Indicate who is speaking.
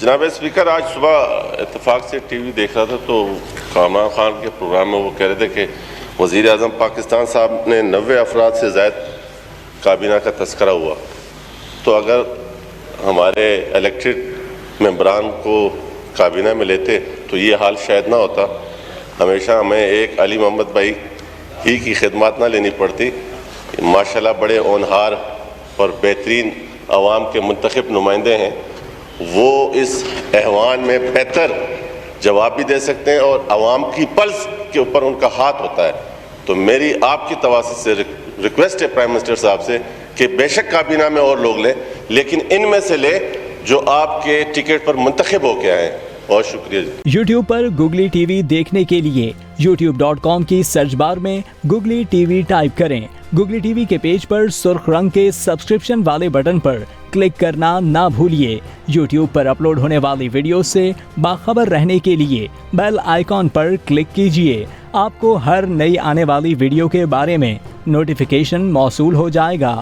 Speaker 1: جناب اسپیکر، آج صبح اتفاق سے ٹی وی دیکھ رہا تھا تو عمران خان کے پروگرام میں وہ کہہ رہے تھے کہ وزیر اعظم پاکستان صاحب نے 90 افراد سے زائد کابینہ کا تذکرہ ہوا، تو اگر ہمارے الیکٹڈ ممبران کو کابینہ میں لیتے تو یہ حال شاید نہ ہوتا. ہمیشہ ہمیں ایک علی محمد بھائی ہی کی خدمات نہ لینی پڑتی. ماشاءاللہ بڑے ہونہار اور بہترین عوام کے منتخب نمائندے ہیں، وہ اس احوان میں بہتر جواب بھی دے سکتے ہیں اور عوام کی پلس کے اوپر ان کا ہاتھ ہوتا ہے. تو میری آپ کی تواسط سے ریکویسٹ ہے پرائم منسٹر صاحب سے کہ بے شک کابینہ میں اور لوگ لیں، لیکن ان میں سے لیں جو آپ کے ٹکٹ پر منتخب ہو کے آئیں. بہت شکریہ جی.
Speaker 2: یوٹیوب پر گوگلی ٹی وی دیکھنے کے لیے youtube.com کی سرچ بار میں گوگلی ٹی وی ٹائپ کریں. گوگلی ٹی وی کے پیج پر سرخ رنگ کے سبسکرپشن والے بٹن پر کلک کرنا نہ بھولیے. یوٹیوب پر اپلوڈ ہونے والی ویڈیو سے باخبر رہنے کے لیے بیل آئیکن پر کلک کیجیے. آپ کو ہر نئی آنے والی ویڈیو کے بارے میں نوٹیفیکیشن موصول ہو جائے گا.